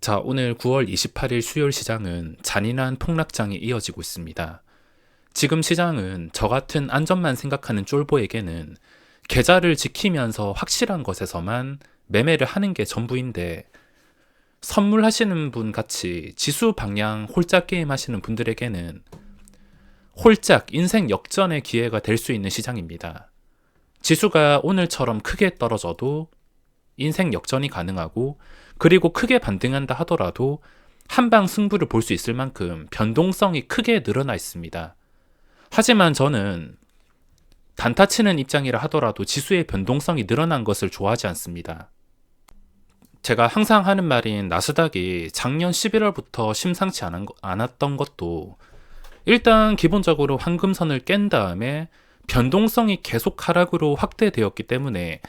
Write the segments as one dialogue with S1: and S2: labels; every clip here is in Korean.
S1: 자, 오늘 9월 28일 수요일 시장은 잔인한 폭락장이 이어지고 있습니다. 지금 시장은 저 같은 안전만 생각하는 쫄보에게는 계좌를 지키면서 확실한 것에서만 매매를 하는 게 전부인데, 선물하시는 분 같이 지수 방향 홀짝 게임 하시는 분들에게는 홀짝 인생 역전의 기회가 될 수 있는 시장입니다. 지수가 오늘처럼 크게 떨어져도 인생 역전이 가능하고, 그리고 크게 반등한다 하더라도 한방 승부를 볼 수 있을 만큼 변동성이 크게 늘어나 있습니다. 하지만 저는 단타 치는 입장이라 하더라도 지수의 변동성이 늘어난 것을 좋아하지 않습니다. 제가 항상 하는 말인 나스닥이 작년 11월부터 심상치 않았던 것도 일단 기본적으로 황금선을 깬 다음에 변동성이 계속 하락으로 확대되었기 때문에,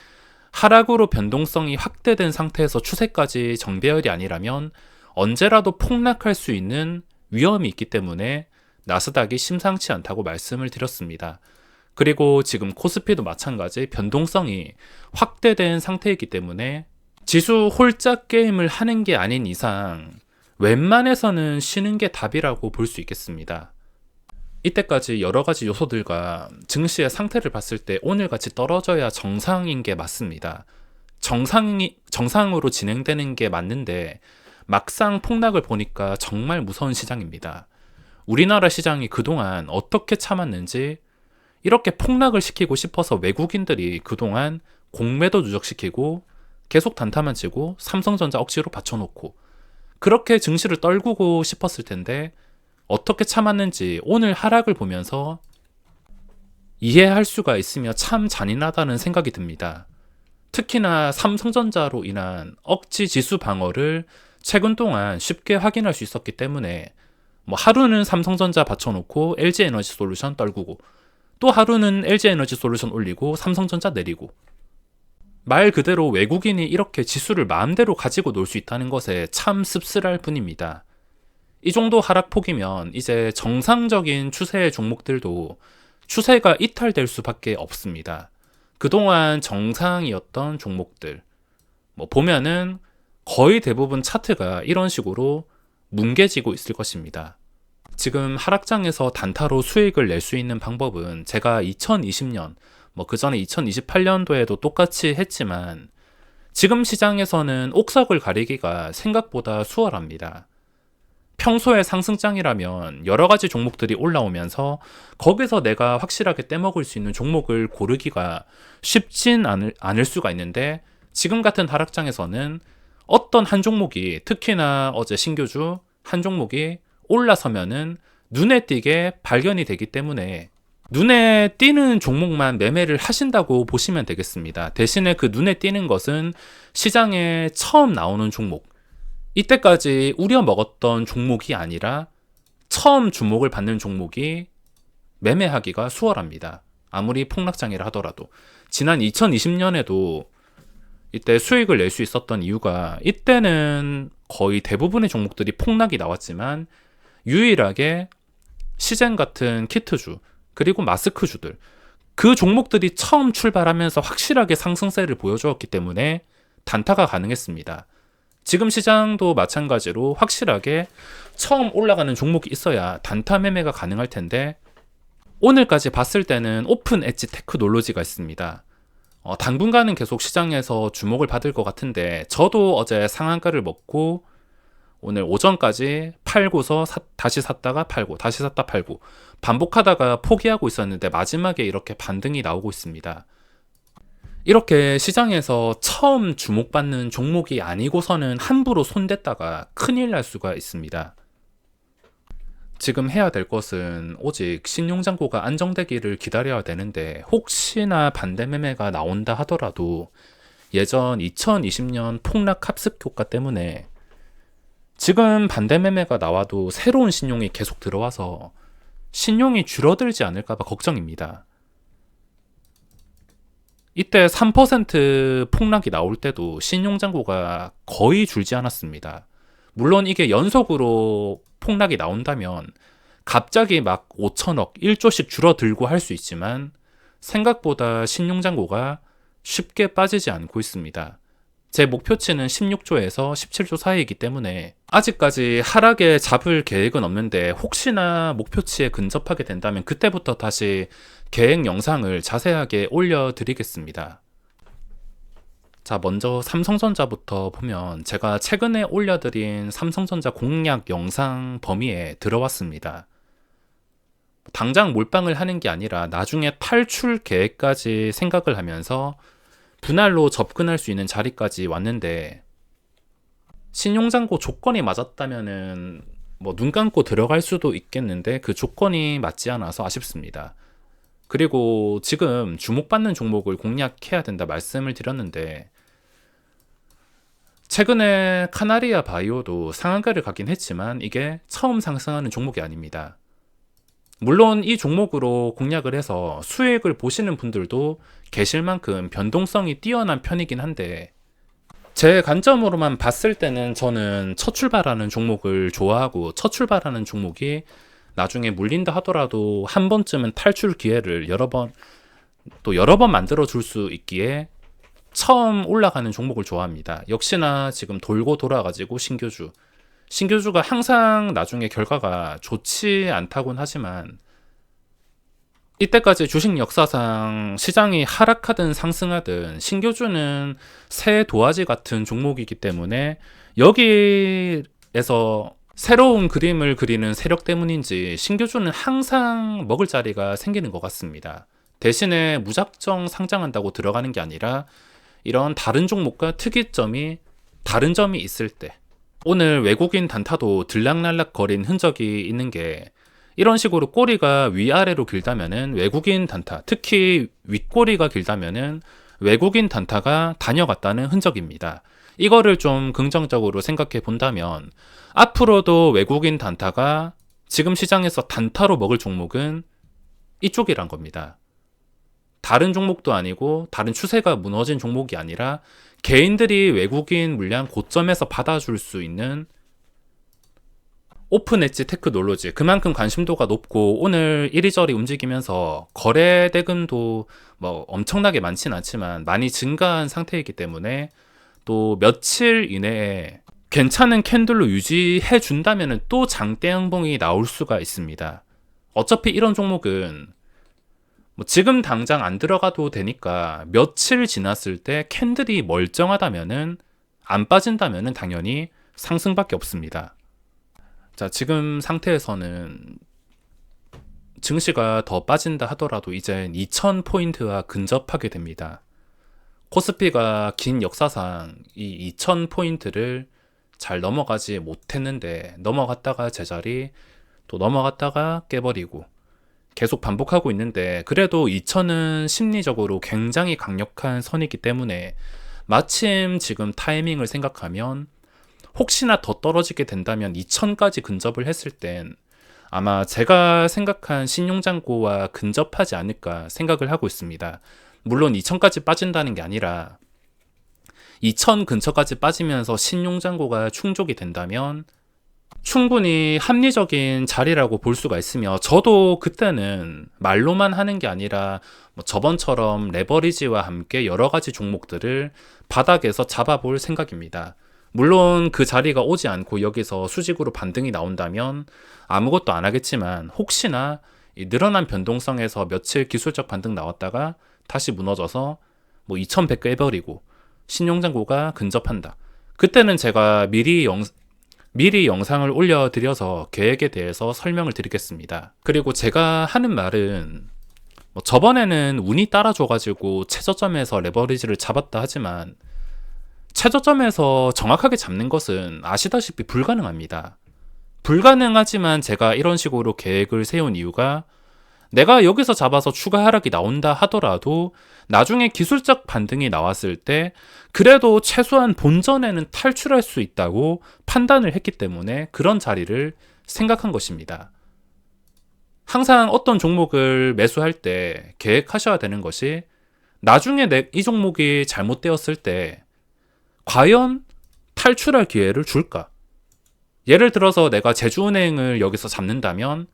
S1: 하락으로 변동성이 확대된 상태에서 추세까지 정배열이 아니라면 언제라도 폭락할 수 있는 위험이 있기 때문에 나스닥이 심상치 않다고 말씀을 드렸습니다. 그리고 지금 코스피도 마찬가지 변동성이 확대된 상태이기 때문에 지수 홀짝 게임을 하는 게 아닌 이상 웬만해서는 쉬는 게 답이라고 볼 수 있겠습니다. 이때까지 여러 가지 요소들과 증시의 상태를 봤을 때 오늘같이 떨어져야 정상인 게 맞습니다. 정상으로 진행되는 게 맞는데 막상 폭락을 보니까 정말 무서운 시장입니다. 우리나라 시장이 그동안 어떻게 참았는지, 이렇게 폭락을 시키고 싶어서 외국인들이 그동안 공매도 누적시키고 계속 단타만 치고 삼성전자 억지로 받쳐놓고 그렇게 증시를 떨구고 싶었을 텐데 어떻게 참았는지 오늘 하락을 보면서 이해할 수가 있으며 참 잔인하다는 생각이 듭니다. 특히나 삼성전자로 인한 억지 지수 방어를 최근 동안 쉽게 확인할 수 있었기 때문에 하루는 삼성전자 받쳐놓고 LG에너지솔루션 떨구고, 또 하루는 LG에너지솔루션 올리고 삼성전자 내리고, 말 그대로 외국인이 이렇게 지수를 마음대로 가지고 놀 수 있다는 것에 참 씁쓸할 뿐입니다. 이 정도 하락폭이면 이제 정상적인 추세의 종목들도 추세가 이탈될 수밖에 없습니다. 그동안 정상이었던 종목들 보면은 거의 대부분 차트가 이런 식으로 뭉개지고 있을 것입니다. 지금 하락장에서 단타로 수익을 낼 수 있는 방법은 제가 2020년 그 전에 2028년도에도 똑같이 했지만, 지금 시장에서는 옥석을 가리기가 생각보다 수월합니다. 평소에 상승장이라면 여러 가지 종목들이 올라오면서 거기서 내가 확실하게 떼먹을 수 있는 종목을 고르기가 쉽진 않을 수가 있는데, 지금 같은 하락장에서는 어떤 한 종목이, 특히나 어제 신규주 한 종목이 올라서면은 눈에 띄게 발견이 되기 때문에 눈에 띄는 종목만 매매를 하신다고 보시면 되겠습니다. 대신에 그 눈에 띄는 것은 시장에 처음 나오는 종목, 이때까지 우려먹었던 종목이 아니라 처음 주목을 받는 종목이 매매하기가 수월합니다. 아무리 폭락장이라 하더라도. 지난 2020년에도 이때 수익을 낼 수 있었던 이유가, 이때는 거의 대부분의 종목들이 폭락이 나왔지만 유일하게 시젠 같은 키트주 그리고 마스크주들, 그 종목들이 처음 출발하면서 확실하게 상승세를 보여주었기 때문에 단타가 가능했습니다. 지금 시장도 마찬가지로 확실하게 처음 올라가는 종목이 있어야 단타 매매가 가능할 텐데, 오늘까지 봤을 때는 오픈 엣지 테크놀로지가 있습니다. 당분간은 계속 시장에서 주목을 받을 것 같은데, 저도 어제 상한가를 먹고 오늘 오전까지 팔고서 다시 샀다가 팔고 다시 샀다 팔고 반복하다가 포기하고 있었는데 마지막에 이렇게 반등이 나오고 있습니다. 이렇게 시장에서 처음 주목받는 종목이 아니고서는 함부로 손댔다가 큰일 날 수가 있습니다. 지금 해야 될 것은 오직 신용잔고가 안정되기를 기다려야 되는데, 혹시나 반대 매매가 나온다 하더라도 예전 2020년 폭락 합습 효과 때문에 지금 반대 매매가 나와도 새로운 신용이 계속 들어와서 신용이 줄어들지 않을까 봐 걱정입니다. 이때 3% 폭락이 나올 때도 신용잔고가 거의 줄지 않았습니다. 물론 이게 연속으로 폭락이 나온다면 갑자기 막 5천억, 1조씩 줄어들고 할 수 있지만 생각보다 신용잔고가 쉽게 빠지지 않고 있습니다. 제 목표치는 16조에서 17조 사이이기 때문에 아직까지 하락에 잡을 계획은 없는데 혹시나 목표치에 근접하게 된다면 그때부터 다시 계획 영상을 자세하게 올려드리겠습니다. 자, 먼저 삼성전자부터 보면 제가 최근에 올려드린 삼성전자 공략 영상 범위에 들어왔습니다. 당장 몰빵을 하는 게 아니라 나중에 탈출 계획까지 생각을 하면서 분할로 접근할 수 있는 자리까지 왔는데, 신용잔고 조건이 맞았다면은 눈 감고 들어갈 수도 있겠는데 그 조건이 맞지 않아서 아쉽습니다. 그리고 지금 주목받는 종목을 공략해야 된다 말씀을 드렸는데, 최근에 카나리아 바이오도 상한가를 가긴 했지만 이게 처음 상승하는 종목이 아닙니다. 물론 이 종목으로 공략을 해서 수익을 보시는 분들도 계실 만큼 변동성이 뛰어난 편이긴 한데, 제 관점으로만 봤을 때는 저는 첫 출발하는 종목을 좋아하고, 첫 출발하는 종목이 나중에 물린다 하더라도 한 번쯤은 탈출 기회를 여러 번 만들어 줄 수 있기에 처음 올라가는 종목을 좋아합니다. 역시나 지금 돌고 돌아가지고 신규주가 항상 나중에 결과가 좋지 않다곤 하지만, 이때까지 주식 역사상 시장이 하락하든 상승하든 신규주는 새 도화지 같은 종목이기 때문에 여기에서 새로운 그림을 그리는 세력 때문인지 신규주는 항상 먹을 자리가 생기는 것 같습니다. 대신에 무작정 상장한다고 들어가는 게 아니라 이런 다른 종목과 특이점이 다른 점이 있을 때, 오늘 외국인 단타도 들락날락 거린 흔적이 있는 게, 이런 식으로 꼬리가 위아래로 길다면은 외국인 단타, 특히 윗꼬리가 길다면은 외국인 단타가 다녀갔다는 흔적입니다. 이거를 좀 긍정적으로 생각해 본다면 앞으로도 외국인 단타가 지금 시장에서 단타로 먹을 종목은 이쪽이란 겁니다. 다른 종목도 아니고 다른 추세가 무너진 종목이 아니라 개인들이 외국인 물량 고점에서 받아줄 수 있는 오픈 엣지 테크놀로지, 그만큼 관심도가 높고 오늘 이리저리 움직이면서 거래 대금도 엄청나게 많진 않지만 많이 증가한 상태이기 때문에 또 며칠 이내에 괜찮은 캔들로 유지해 준다면 또 장대 양봉이 나올 수가 있습니다. 어차피 이런 종목은 지금 당장 안 들어가도 되니까 며칠 지났을 때 캔들이 멀쩡하다면은, 안 빠진다면은 당연히 상승밖에 없습니다. 자, 지금 상태에서는 증시가 더 빠진다 하더라도 이젠 2000포인트와 근접하게 됩니다. 코스피가 긴 역사상 이 2000포인트를 잘 넘어가지 못했는데, 넘어갔다가 제자리, 또 넘어갔다가 깨버리고 계속 반복하고 있는데, 그래도 2000은 심리적으로 굉장히 강력한 선이기 때문에 마침 지금 타이밍을 생각하면 혹시나 더 떨어지게 된다면 2000까지 근접을 했을 땐 아마 제가 생각한 신용잔고와 근접하지 않을까 생각을 하고 있습니다. 물론 2000까지 빠진다는 게 아니라 2000 근처까지 빠지면서 신용잔고가 충족이 된다면 충분히 합리적인 자리라고 볼 수가 있으며, 저도 그때는 말로만 하는 게 아니라 저번처럼 레버리지와 함께 여러 가지 종목들을 바닥에서 잡아볼 생각입니다. 물론 그 자리가 오지 않고 여기서 수직으로 반등이 나온다면 아무것도 안 하겠지만, 혹시나 이 늘어난 변동성에서 며칠 기술적 반등 나왔다가 다시 무너져서 2100 깨버리고 신용잔고가 근접한다, 그때는 제가 미리 영상을 올려드려서 계획에 대해서 설명을 드리겠습니다. 그리고 제가 하는 말은 저번에는 운이 따라줘가지고 최저점에서 레버리지를 잡았다 하지만, 최저점에서 정확하게 잡는 것은 아시다시피 불가능합니다. 불가능하지만 제가 이런 식으로 계획을 세운 이유가, 내가 여기서 잡아서 추가 하락이 나온다 하더라도 나중에 기술적 반등이 나왔을 때 그래도 최소한 본전에는 탈출할 수 있다고 판단을 했기 때문에 그런 자리를 생각한 것입니다. 항상 어떤 종목을 매수할 때 계획하셔야 되는 것이, 나중에 이 종목이 잘못되었을 때 과연 탈출할 기회를 줄까? 예를 들어서 내가 제주은행을 여기서 잡는다면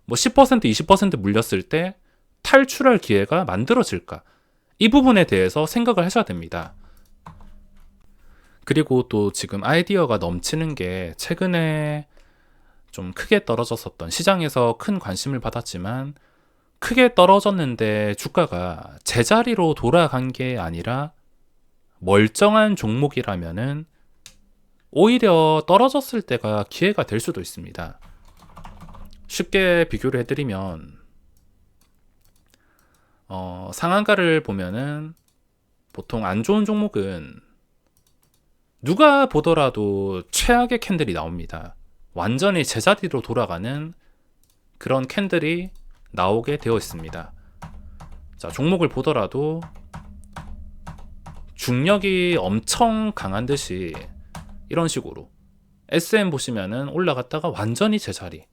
S1: 10% 20% 물렸을 때 탈출할 기회가 만들어질까? 이 부분에 대해서 생각을 하셔야 됩니다. 그리고 또 지금 아이디어가 넘치는 게 최근에 좀 크게 떨어졌었던, 시장에서 큰 관심을 받았지만 크게 떨어졌는데 주가가 제자리로 돌아간 게 아니라 멀쩡한 종목이라면은 오히려 떨어졌을 때가 기회가 될 수도 있습니다. 쉽게 비교를 해드리면 상한가를 보면은 보통 안 좋은 종목은 누가 보더라도 최악의 캔들이 나옵니다. 완전히 제자리로 돌아가는 그런 캔들이 나오게 되어 있습니다. 자, 종목을 보더라도 중력이 엄청 강한 듯이 이런 식으로 SM 보시면은 올라갔다가 완전히 제자리,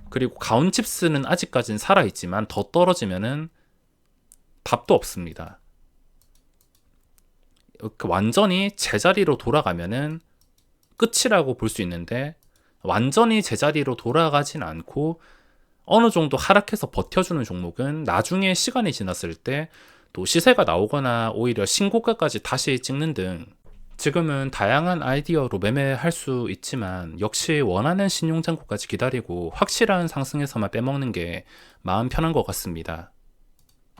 S1: 그리고 가온칩스는 아직까지는 살아있지만 더 떨어지면은 답도 없습니다. 완전히 제자리로 돌아가면은 끝이라고 볼 수 있는데, 완전히 제자리로 돌아가진 않고 어느 정도 하락해서 버텨주는 종목은 나중에 시간이 지났을 때 또 시세가 나오거나 오히려 신고가까지 다시 찍는 등 지금은 다양한 아이디어로 매매할 수 있지만 역시 원하는 신용장고까지 기다리고 확실한 상승에서만 빼먹는 게 마음 편한 것 같습니다.